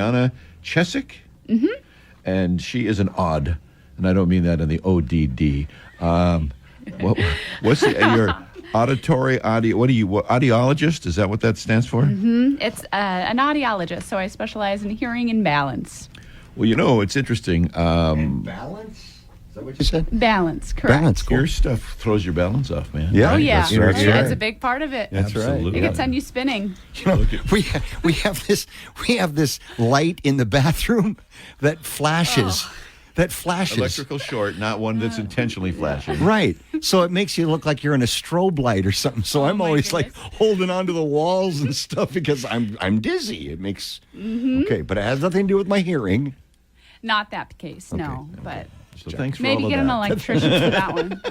Brianna Chessik, and she is an AuD, and I don't mean that in the ODD. What's your auditory audio? What audiologist? Is that what that stands for? It's an audiologist, so I specialize in hearing and balance. Well, it's interesting. And balance? Is that what you said? Balance, correct. Balance, cool. Your stuff throws your balance off, man. Yeah. Oh, yeah. That's right. It's a big part of it. That's right. Absolutely. It can send you spinning. You know, we have this light in the bathroom that flashes. That flashes. Electrical short, not one that's intentionally flashing. Right. So it makes you look like you're in a strobe light or something. So I'm my always goodness. like holding onto the walls and stuff because I'm dizzy. It makes okay, but it has nothing to do with my hearing. Not that case, no. But So thanks for maybe all of get an that. electrician for that one.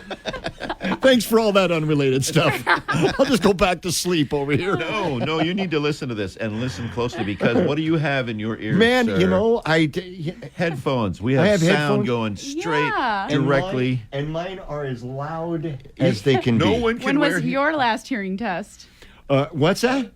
Thanks for all that unrelated stuff. I'll just go back to sleep over here. No, you need to listen to this and listen closely because what do you have in your ears, Man, sir? you know, Headphones. We I have have sound headphones. going straight Yeah. directly. and mine are as loud as they can No be. one can When wear was your last hearing test? What's that?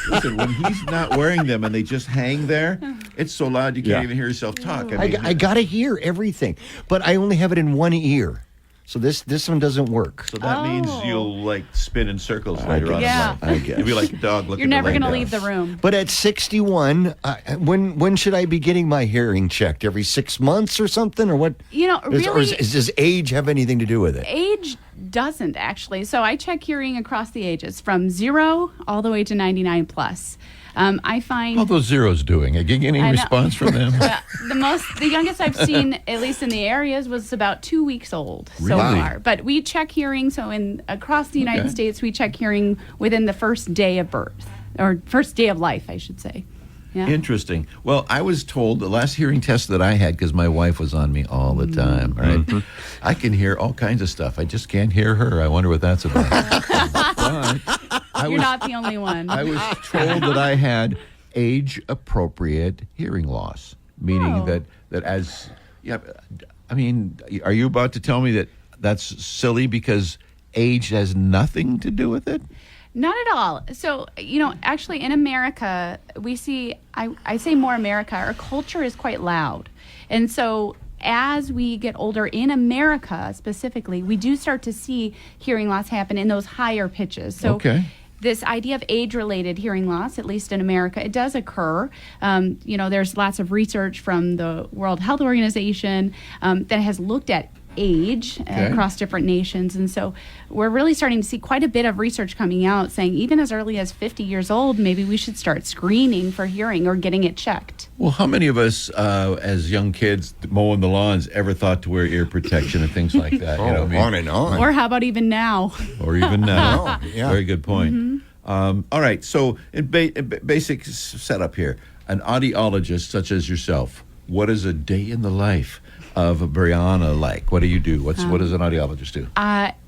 Listen, when he's not wearing them and they just hang there, it's so loud you can't Yeah. even hear yourself talk. I mean, I gotta hear everything, but I only have it in one ear, so this one doesn't work. so that means Oh. you'll like spin in circles later on. Yeah. In life. I guess. You'll be like a dog looking. You're never going going to to leave the room. But at 61, when should I be getting my hearing checked? Every 6 months or something, or what? You know, Or really, does age have anything to do with it? age doesn't actually. So I check hearing across the ages from 0 all the way to 99 plus. I find How those zeros doing? Are you getting any I know. response from them? the youngest I've seen, at least in the areas, was about 2 weeks old so Really? far. But we check hearing. So across the United Okay. States, we check hearing within the first day of birth or first day of life, I should say. Yeah. Interesting. Well, I was told the last hearing test that I had, because my wife was on me all the time, right? I can hear all kinds of stuff. I just can't hear her. I wonder what that's about. But You're not the only one. I was told that I had age-appropriate hearing loss, meaning Oh. that as, yeah, I mean, are you about to tell me that that's silly because age has nothing to do with it? Not at all. So, actually in America, we see, I say more America, our culture is quite loud. And so as we get older in America specifically, we do start to see hearing loss happen in those higher pitches. So Okay. this idea of age-related hearing loss, at least in America, it does occur. There's lots of research from the World Health Organization that has looked at age across different nations. And so we're really starting to see quite a bit of research coming out saying even as early as 50 years old, maybe we should start screening for hearing or getting it checked. Well, how many of us, as young kids mowing the lawns, ever thought to wear ear protection and things like that? On and on. Or how about even now? Or even now. Oh, yeah. Very good point. All right. So, in basic setup here, an audiologist such as yourself, what is a day in the life of a Brianna like? What do you do? What does an audiologist do?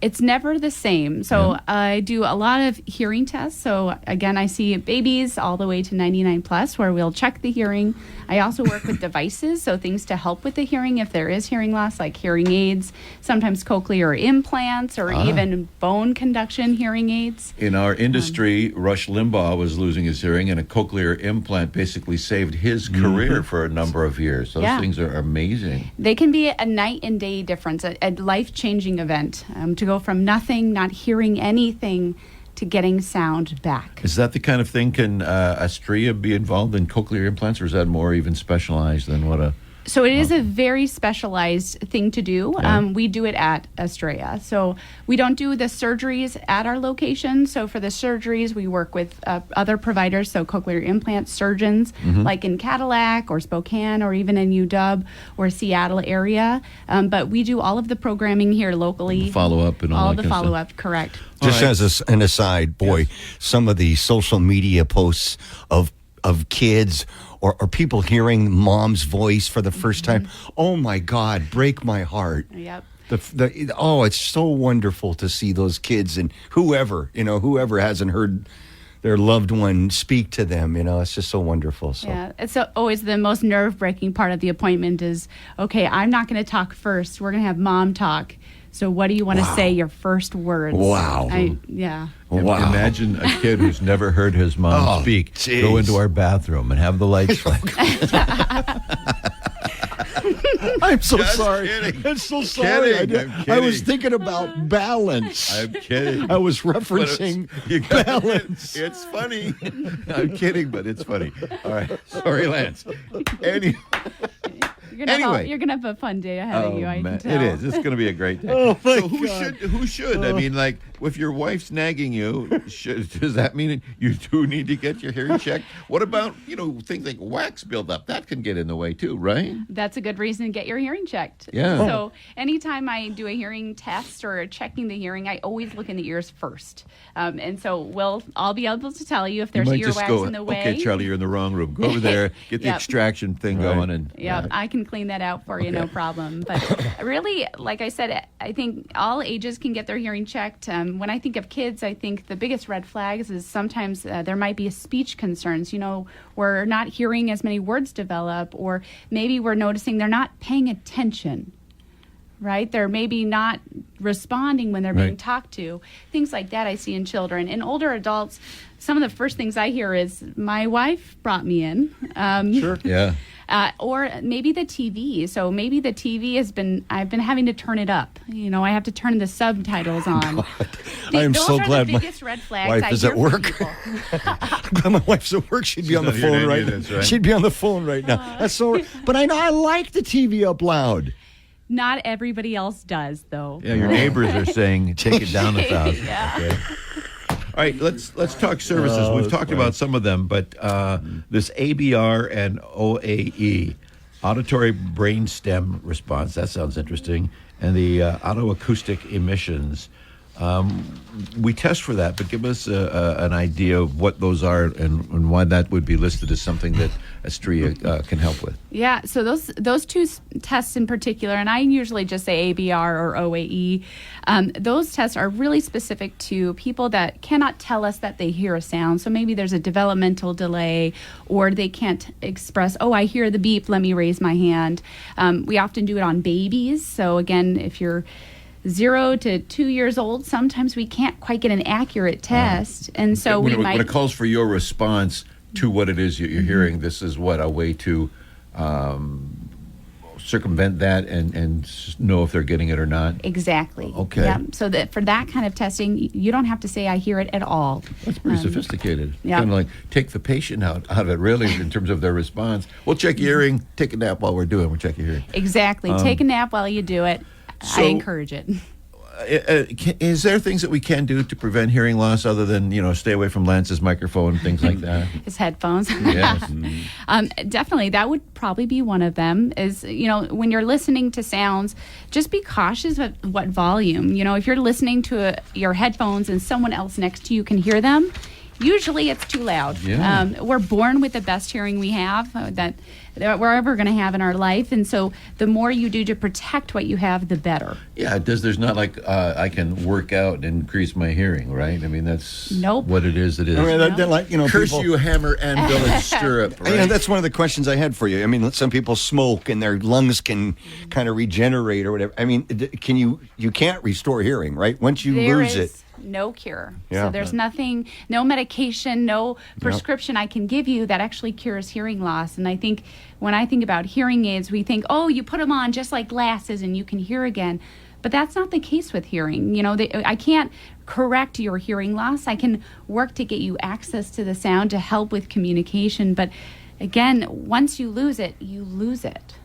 It's never the same. So I do a lot of hearing tests. So again, I see babies all the way to 99 plus where we'll check the hearing. I also work with devices, so things to help with the hearing if there is hearing loss, like hearing aids, sometimes cochlear implants, or even bone conduction hearing aids. In our industry, Rush Limbaugh was losing his hearing, and a cochlear implant basically saved his career for a number of years. Those things are amazing. They can be a night and day difference, a life-changing event, to go from nothing, not hearing anything, to getting sound back. Is that the kind of thing, can Astria be involved in cochlear implants, or is that more even specialized than what a... So it is a very specialized thing to do. Yeah. We do it at Astria. So we don't do the surgeries at our location. So for the surgeries, we work with other providers, so cochlear implant surgeons, like in Cadillac or Spokane or even in UW or Seattle area. But we do all of the programming here locally. Follow-up and all that the kind of stuff. follow-up, correct. Just All right. as an aside, boy, some of the social media posts of kids or people hearing mom's voice for the first time, oh my God, break my heart. Yep. It's so wonderful to see those kids and whoever hasn't heard their loved one speak to them, it's just so wonderful. So. Yeah, it's always the most nerve-breaking part of the appointment is, okay, I'm not going to talk first. We're going to have mom talk. So what do you want to Wow. say your first words? Wow. Yeah. Wow. Imagine a kid who's never heard his mom speak geez. go into our bathroom and have the lights flash. I'm so Just sorry. kidding. I'm so sorry. Kidding. I'm I was kidding. thinking about balance. I'm kidding. I was referencing You got- balance. It's funny. I'm kidding, but it's funny. All right. Sorry, Lance. Any, Anyway. You're gonna have a fun day ahead of you. I man, can tell. it is. It's going to be a great day. Oh, my so who God. should? I mean, like, if your wife's nagging you, does that mean you do need to get your hearing checked? What about, things like wax buildup? That can get in the way too, right? That's a good reason to get your hearing checked. Yeah. So anytime I do a hearing test or checking the hearing, I always look in the ears first. And so I'll be able to tell you if there's You might just earwax go, in the way. okay, Charlie, you're in the wrong room. Go over there, get the Yep. extraction thing going. And Yeah, I can clean that out for you, no problem. But really, like I said, I think all ages can get their hearing checked. When I think of kids, I think the biggest red flags is sometimes there might be speech concerns. We're not hearing as many words develop, or maybe we're noticing they're not paying attention. Right? They're maybe not responding when they're being Right. talked to. Things like that I see in children. In older adults, some of the first things I hear is, my wife brought me in. Sure. Yeah. Or maybe the TV. So maybe the TV I've been having to turn it up. I have to turn the subtitles on. I am Those so are glad the my biggest red flags wife I is hear at from work. people. I'm glad my wife's at work. She'd be on the not hearing phone any right of now. this, right? She'd be on the phone right now. That's so. But I like the TV up loud. Not everybody else does, though. Yeah, your neighbors are saying, take it down 1,000. Yeah. Okay. All right, let's talk services. We've talked about some of them, but this ABR and OAE, auditory brainstem response, that sounds interesting, and the autoacoustic emissions. We test for that, but give us an idea of what those are and why that would be listed as something that Astria can help with. Yeah, so those two tests in particular, and I usually just say ABR or OAE, those tests are really specific to people that cannot tell us that they hear a sound. So maybe there's a developmental delay, or they can't express, oh, I hear the beep, let me raise my hand. We often do it on babies. So again, if you're 0 to 2 years old, sometimes we can't quite get an accurate test. And so when we might... when it calls for your response to what it is you're hearing, this is a way to circumvent that and know if they're getting it or not. Exactly. Okay. Yeah. So that for that kind of testing, you don't have to say I hear it at all. That's pretty sophisticated. yeah. Kind of like take the patient out of it, really, in terms of their response. We'll check your hearing, take a nap while we're doing it. We'll check your hearing. Exactly. Take a nap while you do it. I so- encourage it. Is there things that we can do to prevent hearing loss other than, stay away from Lance's microphone, things like that? His headphones. Yes. Definitely. That would probably be one of them is, when you're listening to sounds, just be cautious of what volume. If you're listening to your headphones and someone else next to you can hear them, usually it's too loud. Yeah. We're born with the best hearing we have that we're ever going to have in our life. And so the more you do to protect what you have, the better. Yeah, there's not like I can work out and increase my hearing, right? I mean, that's Nope. what it is. It is. I mean, they're like, Curse people, you, hammer, anvil, and stirrup, right? That's one of the questions I had for you. I mean, some people smoke and their lungs can kind of regenerate or whatever. I mean, you can't restore hearing, right? Once you There lose is it. no cure. Yeah. So there's nothing, no medication, no prescription I can give you that actually cures hearing loss. And I think when I think about hearing aids, we think, oh, you put them on just like glasses and you can hear again. But that's not the case with hearing. I can't correct your hearing loss. I can work to get you access to the sound to help with communication. But again, once you lose it, you lose it.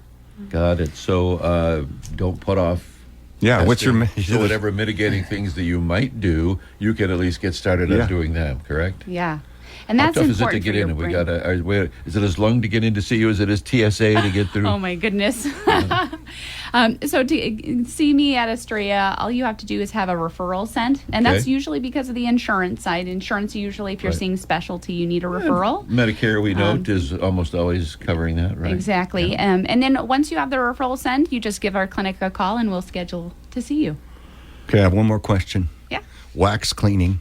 Got it. So don't put off. Yeah, what's your so whatever mitigating things that you might do, you can at least get started on doing them. Correct. Yeah. And that's How tough is it important to get for your in? We brain. got. Is it as long to get in to see you as it is TSA to get through? Oh my goodness. So to see me at Astria, all you have to do is have a referral sent. And that's Okay. usually because of the insurance side. Insurance, usually, if you're Right. seeing specialty, you need a referral. Medicare, we note, is almost always covering that, right? Exactly. Yeah. And then once you have the referral sent, you just give our clinic a call and we'll schedule to see you. Okay, I have one more question. Yeah. Wax cleaning.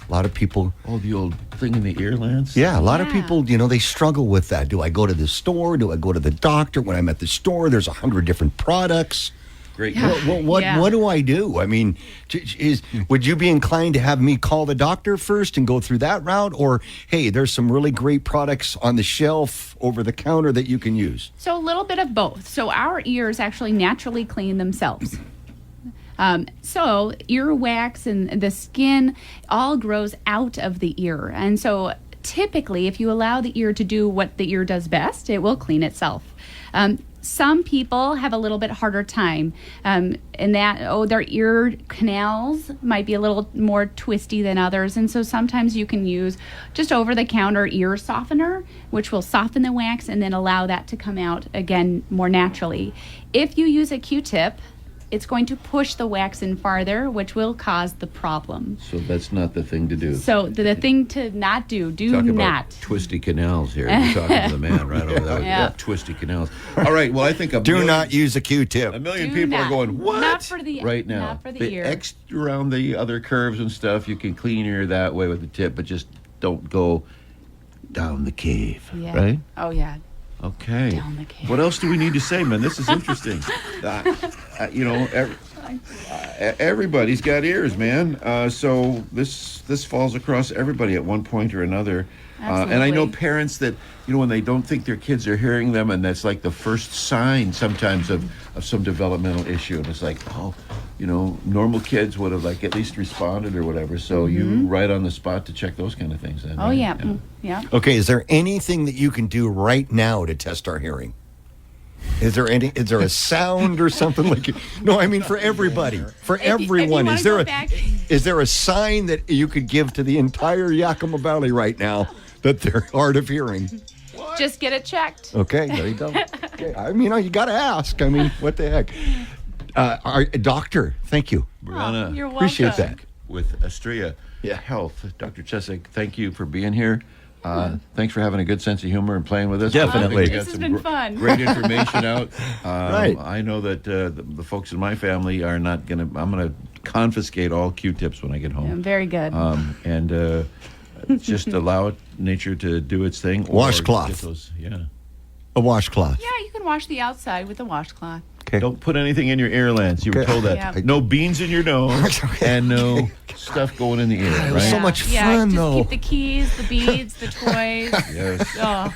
A lot of people. Oh, the old thing in the ear, Lance? Yeah, a lot of Yeah. people, they struggle with that. Do I go to the store? Do I go to the doctor? When I'm at the store, there's 100 different products. Great. What do I do? I mean, would you be inclined to have me call the doctor first and go through that route? Or, hey, there's some really great products on the shelf over the counter that you can use? So a little bit of both. So our ears actually naturally clean themselves. So earwax and the skin all grows out of the ear. And so typically, if you allow the ear to do what the ear does best, it will clean itself. Some people have a little bit harder time in that, their ear canals might be a little more twisty than others. And so sometimes you can use just over-the-counter ear softener, which will soften the wax and then allow that to come out again more naturally. If you use a Q-tip, it's going to push the wax in farther, which will cause the problem. So that's not the thing to do. So the thing to not do, Talk not. about twisty canals here. You're talking to the man right over there. Yeah. Twisty canals. All right. Well, I think Do not use a Q-tip. a million Do people not. are going, what? Not for the right now. Not for the ear. X around the other curves and stuff, you can clean your ear that way with the tip, but just don't go down the cave. Yeah. Right? Oh, yeah. Okay. Down the cave. What else do we need to say, man? This is interesting. Everybody's got ears, man. So this falls across everybody at one point or another. And I know Absolutely. parents that, when they don't think their kids are hearing them, and that's like the first sign sometimes of some developmental issue. And it's like, normal kids would have like at least responded or whatever. So you right on the spot to check those kind of things. Then, Oh, right? yeah. Yeah. Okay, is there anything that you can do right now to test our hearing? Is there a sound or something like it? No, I mean for everybody, for If you everyone. wanna Is there go a back- is there a sign that you could give to the entire Yakima Valley right now that they're hard of hearing? Just get it checked. Okay, there you go. Okay, I mean, you got to ask. I mean, what the heck? Our doctor, thank you. Brianna, You're welcome. Appreciate that. with Astria Health. Dr. Chessik, thank you for being here. Thanks for having a good sense of humor and playing with us. Definitely. I think we got This has some been fun. Great information out. Right. I know that the folks in my family are not going to, I'm going to confiscate all Q-tips when I get home. Very good. And just allow nature to do its thing. or Washcloth. get those- A washcloth. yeah, you can wash the outside with a washcloth. Okay. Don't put anything in your ear, Lance. You were Okay. told that. Yeah. No beans in your nose and no stuff going in the ear, it was right? so much Yeah, fun, just though. keep the keys, the beads, the toys. Yes. Oh,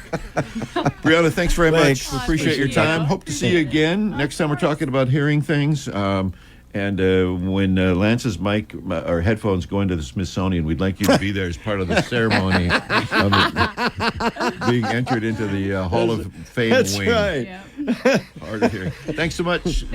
Brianna, thanks very Thanks. much. We appreciate your time. Hope to see you again next time we're talking about hearing things. And when Lance's mic or headphones go into the Smithsonian, we'd like you to be there as part of the ceremony of it being entered into the Hall of Fame That's wing. right. yeah. Hard of hearing. Thanks so much.